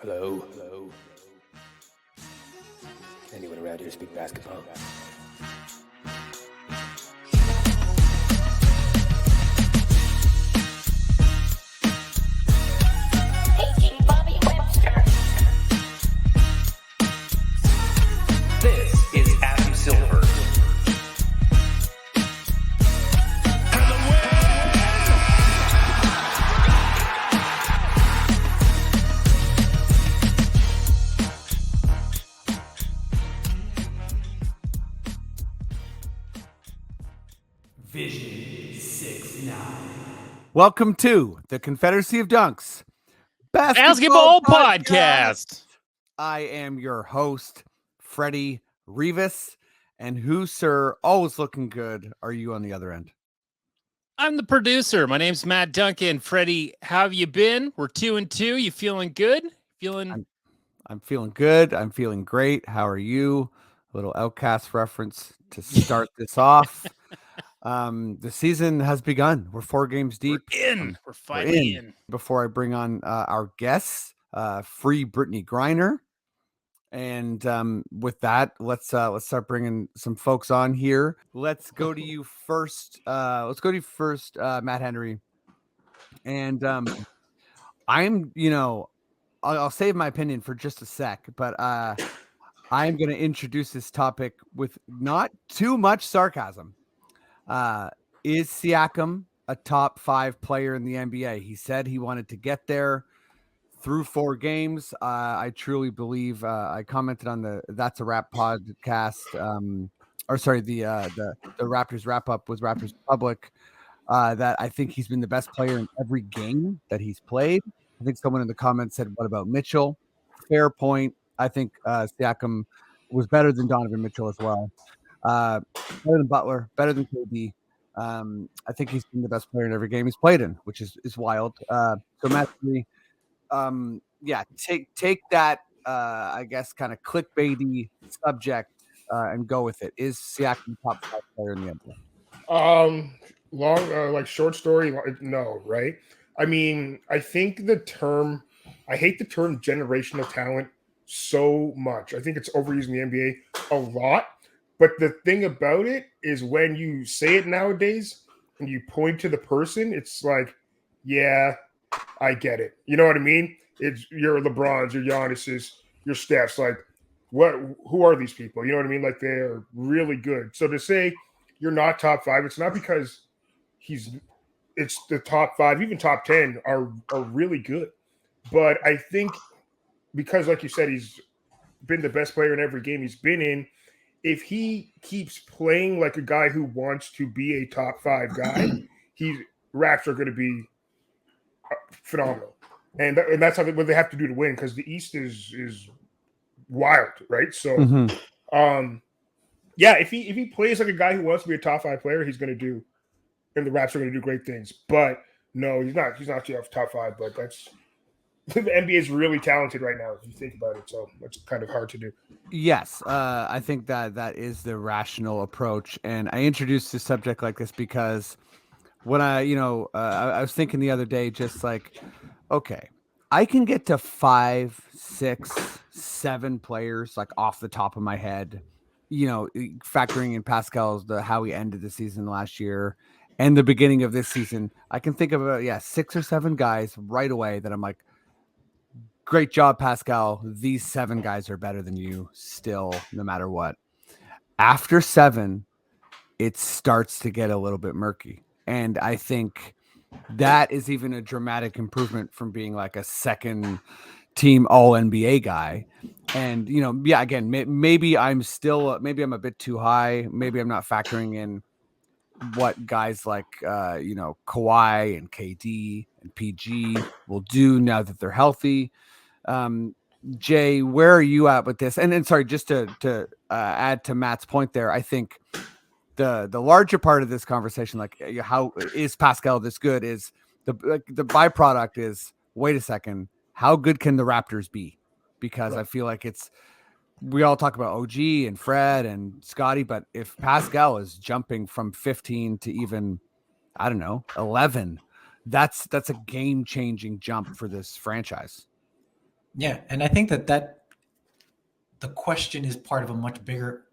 Hello. Hello. Anyone around here speak basketball? This is Adam Silver. Vision 6-9. Welcome to the Confederacy of Dunks Basketball Podcast. I am your host, Freddie Rivas. And who, sir, always looking good, are you on the other end? I'm the producer. My name's Matt Duncan. Freddie, how have you been? We're 2-2. You feeling good? I'm feeling good. I'm feeling great. How are you? A little Outcast reference to start this off. The season has begun. We're 4 games deep. We're finally in. Before I bring on our guests, free Brittany Griner. And with that, let's start bringing some folks on here. Let's go to you first. Matt Henry. And I'll save my opinion for just a sec, but I'm going to introduce this topic with not too much sarcasm. Is Siakam a top 5 player in the NBA? He said he wanted to get there through 4 games. I truly believe I commented on the That's a Wrap podcast, the Raptors wrap up with Raptors Public, that I think he's been the best player in every game that he's played. I think someone in the comments said, what about Mitchell? Fair point. I think Siakam was better than Donovan Mitchell as well. Better than Butler, better than KD. I think he's been the best player in every game he's played in, which is wild. So Matt, take that, I guess, kind of clickbaity subject and go with it. Is Siakam top 5 player in the NBA? Short story, no, right? I mean, I hate the term generational talent so much. I think it's overused in the NBA a lot. But the thing about it is when you say it nowadays and you point to the person, it's like, yeah, I get it. You know what I mean? It's your LeBrons, your Giannis's, your Steph's. Like, who are these people? You know what I mean? Like, they're really good. So to say you're not top 5, it's not because it's the top 5, even top 10 are really good. But I think because, like you said, he's been the best player in every game he's been in. If he keeps playing like a guy who wants to be a top 5 guy, Raps are going to be phenomenal. And that's what they have to do to win, because the East is wild, right? So, if he plays like a guy who wants to be a top 5 player, he's going to do, and the Raps are going to do great things. But no, he's not top 5. But that's the NBA is really talented right now if you think about it. So it's kind of hard to do. Yes, I think that is the rational approach. And I introduced this subject like this because when I was thinking the other day, just like, okay, I can get to 5, 6, 7 players like off the top of my head, factoring in Pascal's how he ended the season last year and the beginning of this season. I can think of 6 or 7 guys right away that I'm like, great job, Pascal. These 7 guys are better than you still, no matter what. After 7, it starts to get a little bit murky. And I think that is even a dramatic improvement from being like a second team all NBA guy. And, again, maybe I'm a bit too high. Maybe I'm not factoring in what guys like, Kawhi and KD and PG will do now that they're healthy. Jay, where are you at with this? And sorry, just to add to Matt's point there, I think the larger part of this conversation, like how is Pascal this good, is the byproduct is, wait a second, how good can the Raptors be? Because I feel like we all talk about OG and Fred and Scotty, but if Pascal is jumping from 15 to even, I don't know, 11, that's a game-changing jump for this franchise. Yeah, and I think that the question is part of a much bigger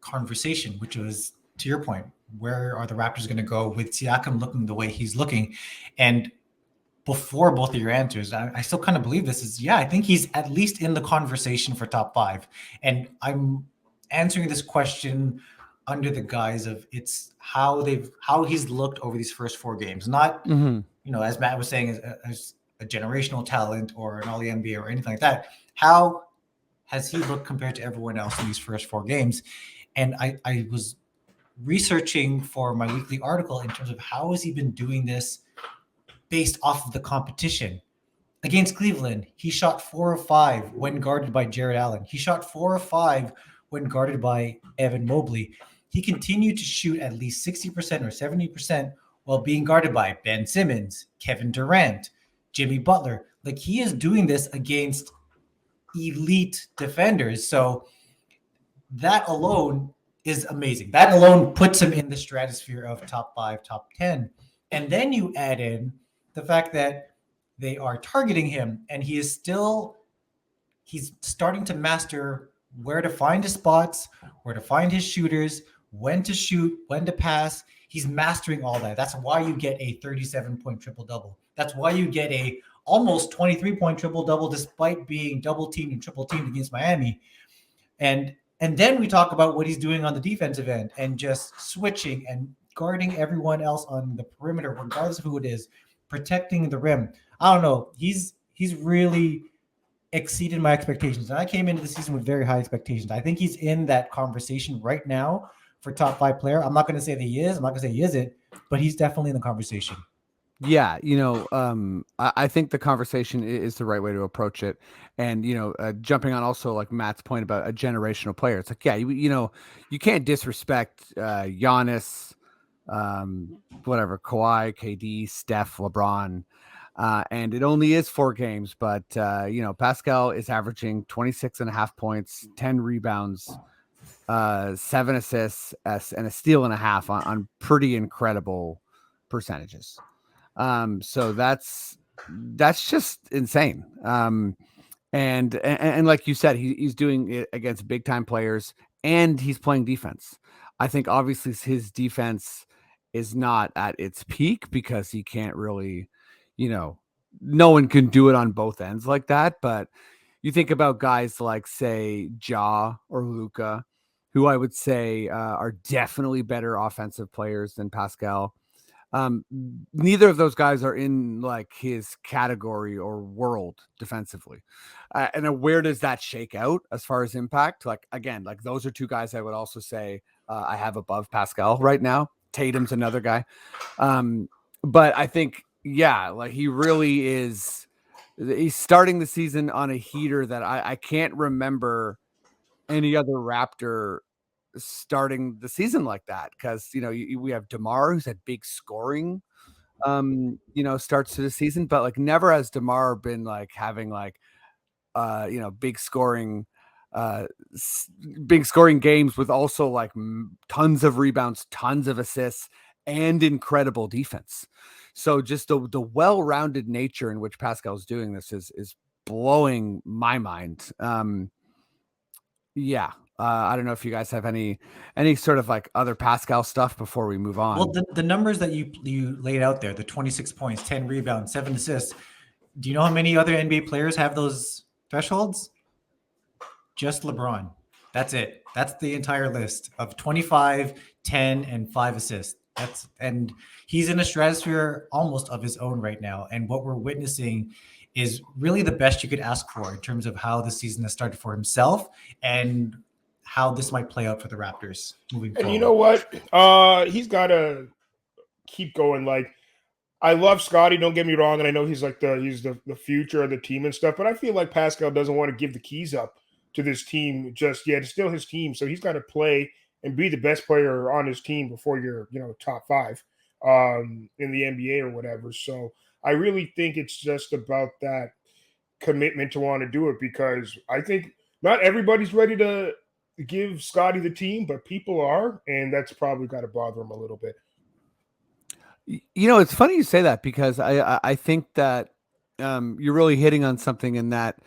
conversation, which was, to your point, where are the Raptors going to go with Siakam looking the way he's looking? And before both of your answers, I still kind of believe this is, yeah, I think he's at least in the conversation for top 5. And I'm answering this question under the guise of it's how he's looked over these first 4 games, not as Matt was saying, as a generational talent or an all NBA or anything like that. How has he looked compared to everyone else in these first 4 games? And I was researching for my weekly article in terms of how has he been doing this based off of the competition. Against Cleveland, he shot 4 of 5 when guarded by Jared Allen. He shot 4 of 5 when guarded by Evan Mobley. He continued to shoot at least 60% or 70% while being guarded by Ben Simmons, Kevin Durant, Jimmy Butler. Like, he is doing this against elite defenders. So that alone is amazing. That alone puts him in the stratosphere of top 5, top 10. And then you add in the fact that they are targeting him, and he's starting to master where to find his spots, where to find his shooters, when to shoot, when to pass. He's mastering all that. That's why you get a 37-point triple-double. That's why you get a almost 23-point triple-double despite being double-teamed and triple-teamed against Miami. And then we talk about what he's doing on the defensive end and just switching and guarding everyone else on the perimeter, regardless of who it is, protecting the rim. I don't know. He's really exceeded my expectations. And I came into the season with very high expectations. I think he's in that conversation right now for top 5 player. I'm not going to say that he is. I'm not going to say he isn't, but he's definitely in the conversation. Yeah, I think the conversation is the right way to approach it. And, jumping on also like Matt's point about a generational player. It's like, yeah, you can't disrespect Giannis, whatever, Kawhi, KD, Steph, LeBron. And it only is 4 games, but, Pascal is averaging 26.5 points, 10 rebounds, 7 assists, and a steal and a half on pretty incredible percentages. So that's just insane. And like you said, he's doing it against big time players, and he's playing defense. I think obviously his defense is not at its peak because he can't really, no one can do it on both ends like that. But you think about guys like, say, Ja or Luka, who I would say are definitely better offensive players than Pascal. Neither of those guys are in like his category or world defensively. And where does that shake out as far as impact? Like, again, like those are 2 guys I would also say I have above Pascal right now. Tatum's another guy. But I think, yeah, like he really is. He's starting the season on a heater that I can't remember any other Raptor starting the season like that, because we have DeMar, who's had big scoring starts to the season, but like never has DeMar been like having like big scoring games with also like tons of rebounds, tons of assists, and incredible defense. So just the well-rounded nature in which Pascal's doing this is blowing my mind. Yeah. I don't know if you guys have any sort of like other Pascal stuff before we move on. Well, the numbers that you laid out there, the 26 points, 10 rebounds, 7 assists. Do you know how many other NBA players have those thresholds? Just LeBron. That's it. That's the entire list of 25, 10, and 5 assists. And he's in a stratosphere almost of his own right now. And what we're witnessing is really the best you could ask for in terms of how the season has started for himself and how this might play out for the Raptors moving forward. And you know what? He's got to keep going. Like, I love Scotty, don't get me wrong, and I know he's the future of the team and stuff, but I feel like Pascal doesn't want to give the keys up to this team just yet. It's still his team, so he's got to play and be the best player on his team before you're, top 5 in the NBA or whatever. So I really think it's just about that commitment to want to do it, because I think not everybody's ready to give Scotty the team, but people are, and that's probably got to bother him a little bit. It's funny you say that, because I think that you're really hitting on something in that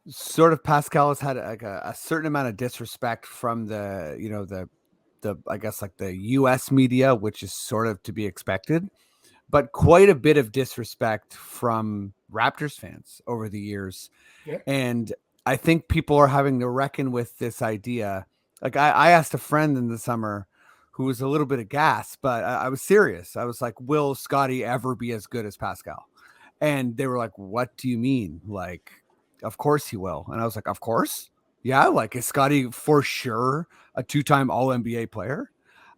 sort of Pascal has had like a certain amount of disrespect from the, you know, the I guess like the US media, which is sort of to be expected, but quite a bit of disrespect from Raptors fans over the years. Yeah. And I think people are having to reckon with this idea. Like I asked a friend in the summer who was a little bit aghast, but I was serious. I was like, will Scotty ever be as good as Pascal? And they were like, what do you mean? Like, of course he will. And I was like, of course. Yeah. Like, is Scotty for sure a 2-time all NBA player?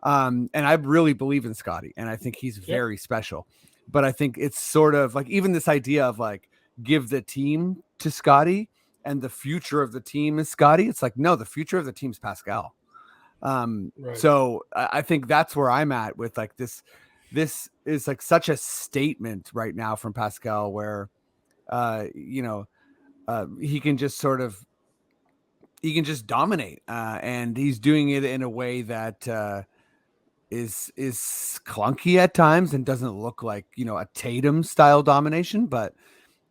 And I really believe in Scotty, and I think he's very special. But I think it's sort of like even this idea of like give the team to Scotty and the future of the team is Scotty. It's like, no, the future of the team's Pascal. So I think that's where I'm at with like this is like such a statement right now from Pascal where, he can just dominate, and he's doing it in a way that, is clunky at times and doesn't look like, you know, a Tatum style domination, but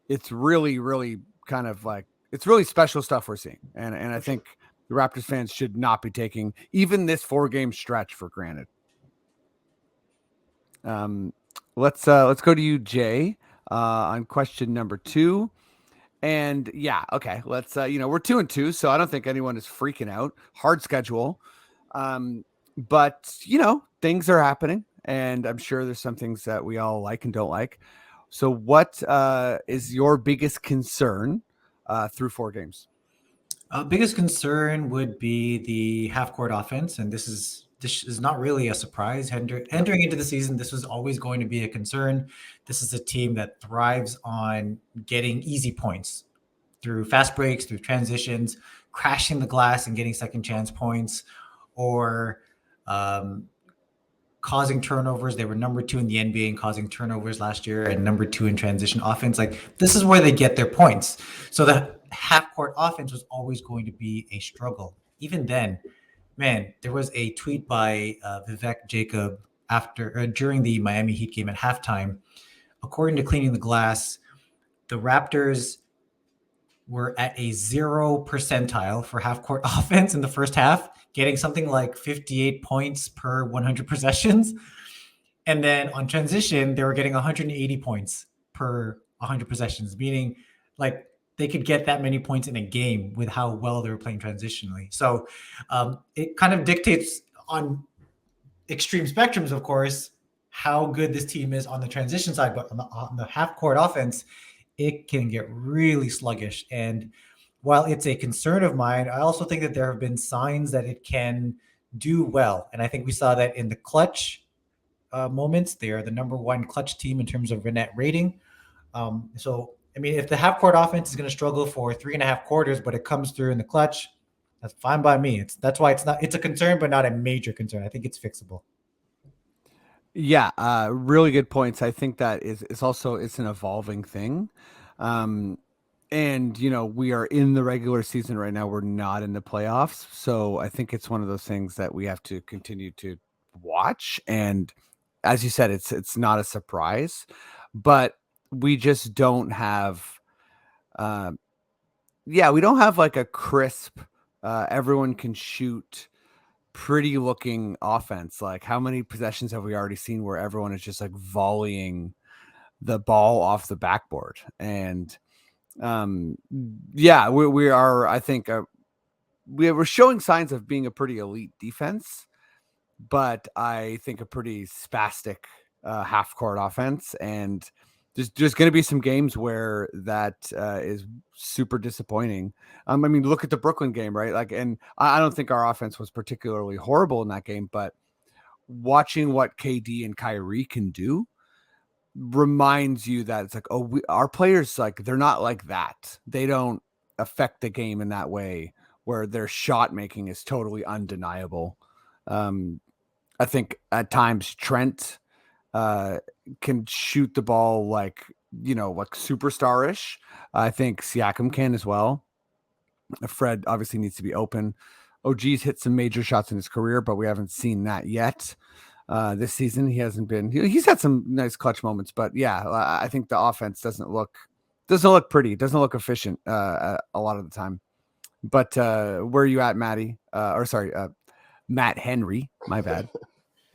it's really, really kind of like, it's really special stuff we're seeing. And I think the Raptors fans should not be taking even this 4-game stretch for granted. Let's go to you, Jay, on question number 2. And yeah, okay, let's, we're 2-2, so I don't think anyone is freaking out. Hard schedule. But, things are happening, and I'm sure there's some things that we all like and don't like. So what is your biggest concern through 4 games? Biggest concern would be the half-court offense, and this is not really a surprise. Entering into the season, this was always going to be a concern. This is a team that thrives on getting easy points through fast breaks, through transitions, crashing the glass and getting second chance points, or causing turnovers. They were number 2 in the NBA in causing turnovers last year and number 2 in transition offense. Like, this is where they get their points. So the half-court offense was always going to be a struggle. Even then, man, there was a tweet by Vivek Jacob during the Miami Heat game at halftime. According to Cleaning the Glass, the Raptors were at a 0 percentile for half-court offense in the first half, getting something like 58 points per 100 possessions. And then on transition, they were getting 180 points per 100 possessions, meaning like they could get that many points in a game with how well they were playing transitionally. So it kind of dictates on extreme spectrums, of course, how good this team is on the transition side, but on the half-court offense, it can get really sluggish. And while it's a concern of mine, I also think that there have been signs that it can do well. And I think we saw that in the clutch moments. They are the number 1 clutch team in terms of net rating. So, I mean, if the half-court offense is going to struggle for 3.5 quarters, but it comes through in the clutch, that's fine by me. That's why it's a concern, but not a major concern. I think it's fixable. Yeah, really good points. I think that it's also an evolving thing. And, we are in the regular season right now. We're not in the playoffs. So I think it's one of those things that we have to continue to watch. And as you said, it's not a surprise, but we just don't have, we don't have like a crisp, everyone can shoot pretty looking offense. Like, how many possessions have we already seen where everyone is just like volleying the ball off the backboard? And we are, I think, we're showing signs of being a pretty elite defense, but I think a pretty spastic half-court offense. And there's going to be some games where that is super disappointing. I mean, look at the Brooklyn game, right? Like, and I don't think our offense was particularly horrible in that game, but watching what KD and Kyrie can do reminds you that it's like, our players, like, they're not like that. They don't affect the game in that way where their shot making is totally undeniable. I think at times Trent can shoot the ball like superstarish. I think Siakam can as well. Fred obviously needs to be open. OG's hit some major shots in his career, but we haven't seen that yet. This season, he hasn't been. He's had some nice clutch moments, but yeah, I think the offense doesn't look doesn't look pretty. It doesn't look efficient a lot of the time. But where are you at, Matty? Matt Henry. My bad.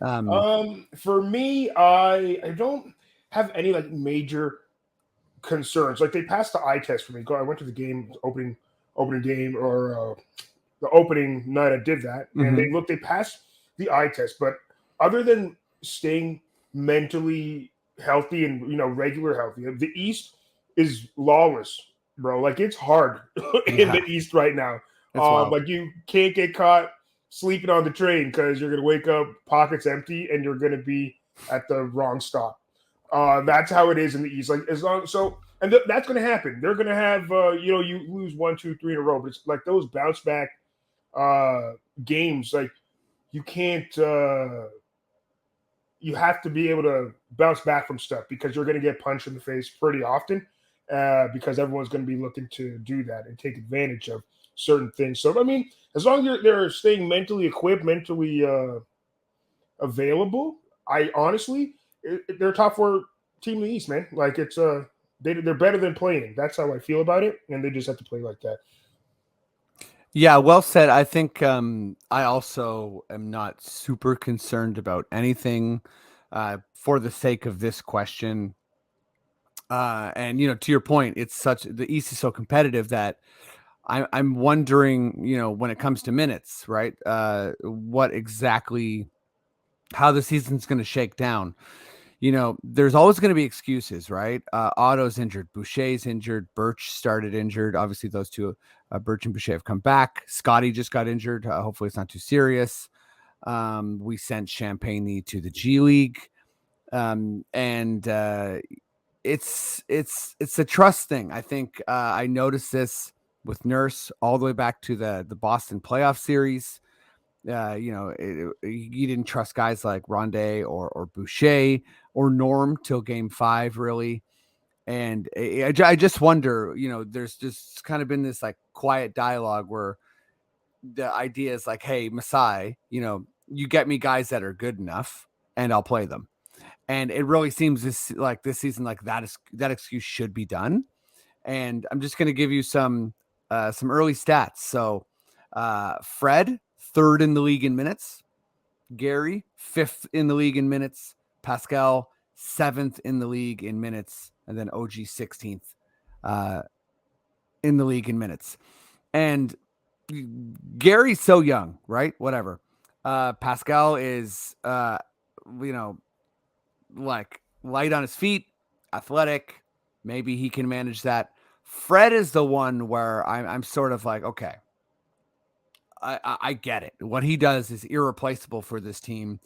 For me, I don't have any like major concerns. Like they passed the eye test for me. I went to the game opening game or the opening night. I did that, and they passed the eye test. But other than staying mentally healthy and regular healthy, the East is lawless, bro. Like it's hard in the East right now. Like you can't get caught sleeping on the train because you're gonna wake up pockets empty and you're gonna be at the wrong stop. That's how it is in the East. Like as long that's gonna happen. They're gonna have you lose 1, 2, 3 in a row, but it's like those bounce back games. Like you can't. You have to be able to bounce back from stuff because you're gonna get punched in the face pretty often. Because everyone's going to be looking to do that and take advantage of certain things. So, I mean, as long as they're staying mentally equipped, mentally available, I honestly, they're a top 4 team in the East, man. Like it's they're better than playing. That's how I feel about it, and they just have to play like that. Yeah, well said. I think I also am not super concerned about anything for the sake of this question. And to your point, the East is so competitive that I'm wondering, when it comes to minutes, right? What exactly, how the season's going to shake down. There's always going to be excuses, right? Otto's injured, Boucher's injured, Birch started injured. Obviously, those two, Birch and Boucher, have come back. Scotty just got injured. Hopefully, it's not too serious. We sent Champagne to the G League, and it's a trust thing. I think I noticed this with Nurse all the way back to the Boston playoff series. You didn't trust guys like Ronde or Boucher or Norm till game 5, really. And I just wonder, there's just kind of been this like quiet dialogue where the idea is like, hey, Masai, you get me guys that are good enough and I'll play them. And it really seems this season like that excuse should be done. And I'm just going to give you some early stats. So Fred, 3rd in the league in minutes. Gary, 5th in the league in minutes. Pascal, 7th in the league in minutes. And then OG, 16th in the league in minutes. And Gary's so young, right? Whatever. Pascal is, like light on his feet, athletic. Maybe he can manage that. Fred is the one where I'm sort of like, okay, I get it. What he does is irreplaceable for this team.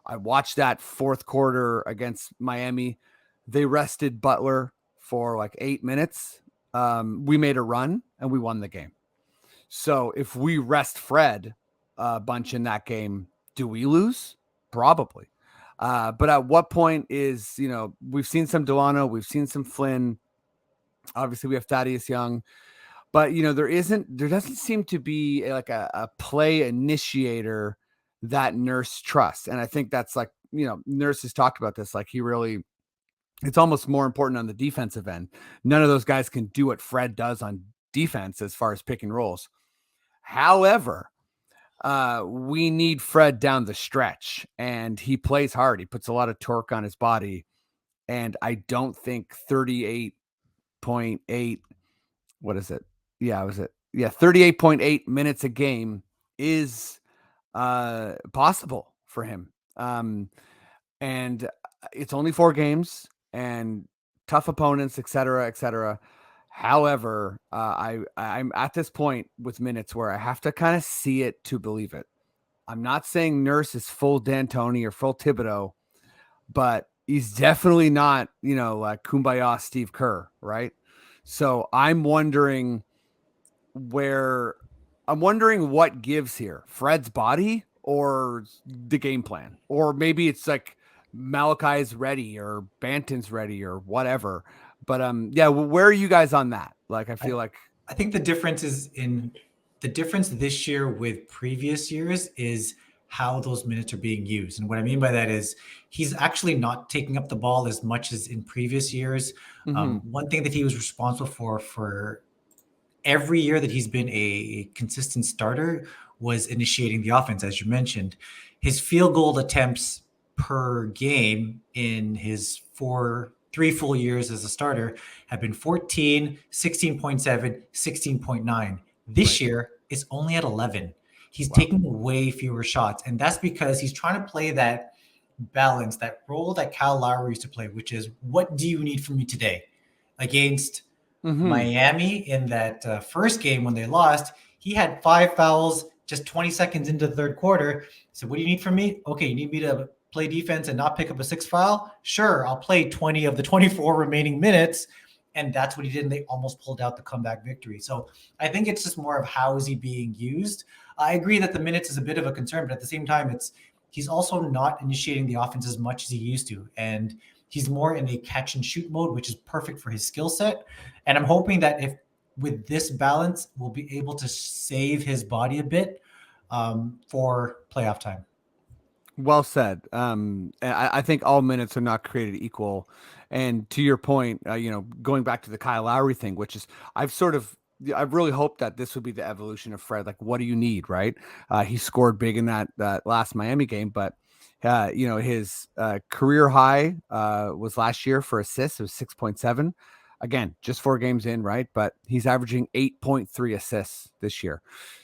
I watched that 4th quarter against Miami. They rested Butler for like 8 minutes. We made a run and we won the game. So if we rest Fred a bunch in that game, do we lose? Probably. But at what point is, we've seen some Delano, we've seen some Flynn. Obviously, we have Thaddeus Young. But, there doesn't seem to be a play initiator that Nurse trusts. And I think that's like, Nurse has talked about this. Like it's almost more important on the defensive end. None of those guys can do what Fred does on defense as far as pick and rolls. However, we need Fred down the stretch, and he plays hard. He puts a lot of torque on his body, and I don't think 38.8, what is it? Yeah, was it? Yeah, 38.8 minutes a game is possible for him. And it's only 4 games and tough opponents, et cetera, et cetera. However, I'm at this point with minutes where I have to kind of see it to believe it. I'm not saying Nurse is full D'Antoni or full Thibodeau, but he's definitely not, like Kumbaya Steve Kerr, right? So I'm wondering what gives here, Fred's body or the game plan, or maybe it's like Malachi's ready or Banton's ready or whatever. But where are you guys on that? Like, I think the difference this year with previous years is how those minutes are being used. And what I mean by that is he's actually not taking up the ball as much as in previous years. One thing that he was responsible for every year that he's been a consistent starter was initiating the offense, as you mentioned. His field goal attempts per game in his 3 full years as a starter have been 14, 16.7, 16.9. This year, it's only at 11. He's taking way fewer shots. And that's because he's trying to play that balance, that role that Kyle Lowry used to play, which is, what do you need from me today? Against Miami in that first game when they lost, he had 5 fouls just 20 seconds into the third quarter. So what do you need from me? Okay, you need me to play defense and not pick up a 6th foul? Sure, I'll play 20 of the 24 remaining minutes. And that's what he did, and they almost pulled out the comeback victory. So I think it's just more of how is he being used. I agree that the minutes is a bit of a concern, but at the same time, he's also not initiating the offense as much as he used to. And he's more in a catch and shoot mode, which is perfect for his skill set. And I'm hoping that if with this balance, we'll be able to save his body a bit for playoff time. Well said. I think all minutes are not created equal. And to your point, going back to the Kyle Lowry thing, which is I've really hoped that this would be the evolution of Fred. Like, what do you need, right? He scored big in that last Miami game, but his career high was last year for assists. It was 6.7. Again, just 4 games in, right? But he's averaging 8.3 assists this year.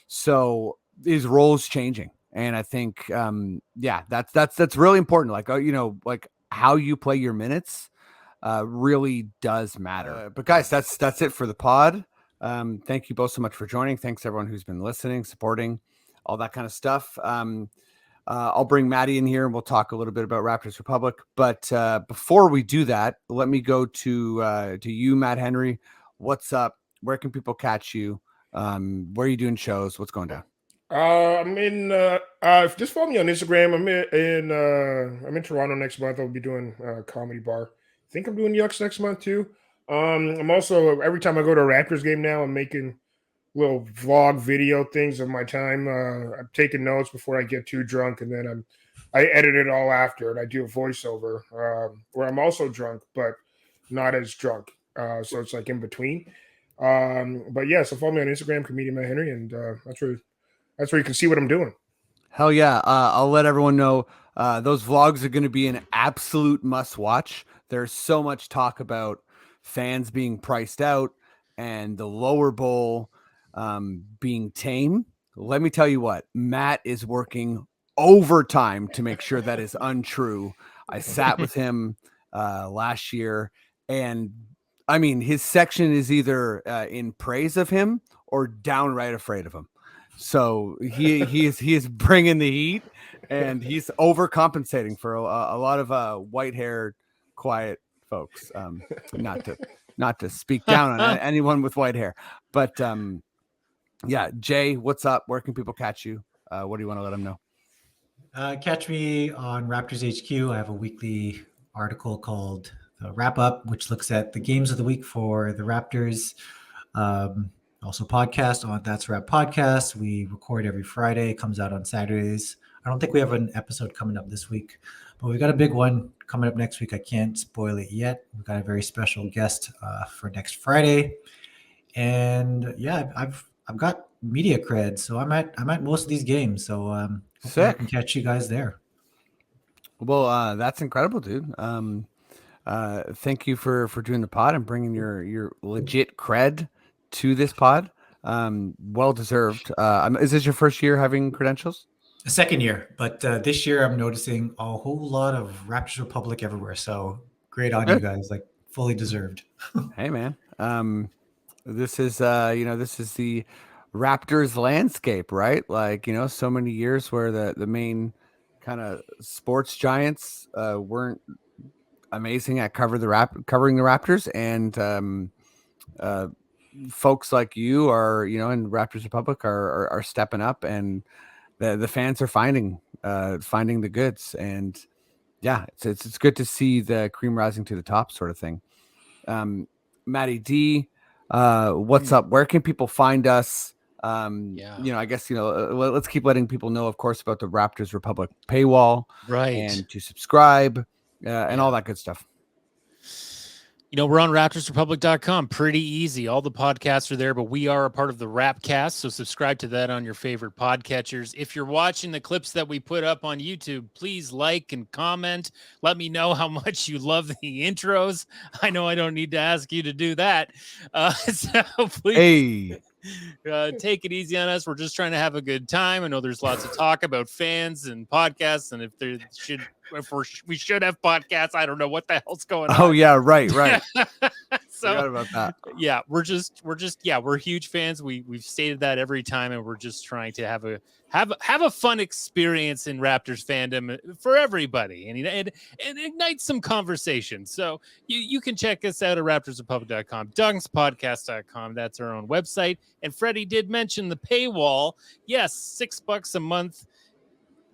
So his role is changing. And I think, that's really important. Like, like how you play your minutes really does matter. But guys, that's it for the pod. Thank you both so much for joining. Thanks everyone who's been listening, supporting, all that kind of stuff. I'll bring Maddie in here and we'll talk a little bit about Raptors Republic. But before we do that, let me go to you, Matt Henry. What's up? Where can people catch you? Where are you doing shows? What's going down? I'm in. Just follow me on Instagram. I'm in Toronto next month. I'll be doing a comedy bar. I think I'm doing Yucks next month too. I'm also, every time I go to a Raptors game now, I'm making little vlog video things of my time. I'm taking notes before I get too drunk, and then I edit it all after, and I do a voiceover where I'm also drunk but not as drunk. So it's like in between. But yeah, so follow me on Instagram, comedian Matt Henry, and that's where you can see what I'm doing. Hell yeah. I'll let everyone know those vlogs are going to be an absolute must watch. There's so much talk about fans being priced out and the lower bowl being tame. Let me tell you what, Matt is working overtime to make sure that is untrue. I sat with him last year, and I mean, his section is either in praise of him or downright afraid of him. So he is bringing the heat, and he's overcompensating for a lot of white-haired, quiet folks. Not to speak down on anyone with white hair, but yeah, Jay, what's up? Where can people catch you? What do you want to let them know? Catch me on Raptors HQ. I have a weekly article called the Wrap Up, which looks at the games of the week for the Raptors. Also podcast on That's Rap Podcast. We record every Friday. It comes out on Saturdays. I don't think we have an episode coming up this week, but we've got a big one coming up next week. I can't spoil it yet. We've got a very special guest for next Friday. And yeah, I've got media cred, so I'm at most of these games. So hopefully I can catch you guys there. Well, that's incredible, dude. Thank you for doing the pod and bringing your legit cred to this pod. Well deserved. Is this your first year having credentials? The second year, but this year I'm noticing a whole lot of Raptors Republic everywhere. So great on you guys, like fully deserved. Hey man, this is this is the Raptors landscape, right? Like, so many years where the main kind of sports giants weren't amazing at covering the Raptors, and folks like you are, in Raptors Republic are stepping up, and the fans are finding the goods. And yeah, it's good to see the cream rising to the top sort of thing. Matty D, what's up? Where can people find us? I guess, let's keep letting people know, of course, about the Raptors Republic paywall, Right. and to subscribe, and all that good stuff. We're on RaptorsRepublic.com. Pretty easy. All the podcasts are there, but we are a part of the Rapcast, so subscribe to that on your favorite podcatchers. If you're watching the clips that we put up on YouTube, please like and comment. Let me know how much you love the intros. I know I don't need to ask you to do that. So please take it easy on us. We're just trying to have a good time. I know there's lots of talk about fans and podcasts, and if we should have podcasts. I don't know what the hell's going on. Oh yeah, right. So forgot about that. Yeah, we're huge fans. We've stated that every time, and we're just trying to have a fun experience in Raptors fandom for everybody, and ignite some conversation. So you can check us out at RaptorsRepublic.com, Dunkspodcast.com. That's our own website. And Freddie did mention the paywall. Yes, $6 a month.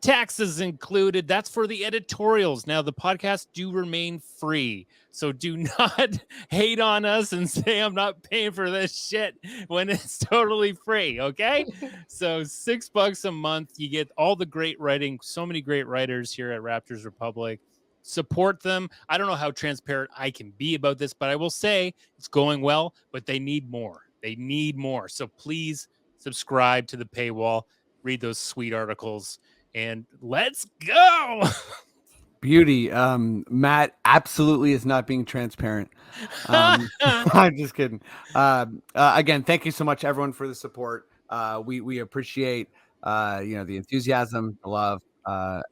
Taxes included. That's for the editorials. Now, the podcasts do remain free, so do not hate on us and say I'm not paying for this shit when it's totally free, okay? So $6 a month. You get all the great writing. So many great writers here at Raptors Republic. Support them. I don't know how transparent I can be about this, but I will say it's going well, but they need more. They need more. So please subscribe to the paywall. Read those sweet articles. And let's go. Beauty. Matt absolutely is not being transparent. I'm just kidding. Again, thank you so much, everyone, for the support. We appreciate the enthusiasm, the love,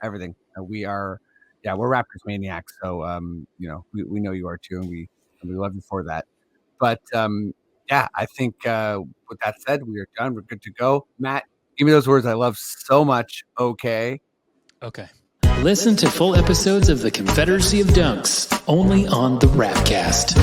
everything. We're Raptors maniacs, so we know you are too, and we love you for that. But I think with that said, we are done. We're good to go. Matt, give me those words I love so much. Okay. Listen to full episodes of the Confederacy of Dunks only on the Rapcast.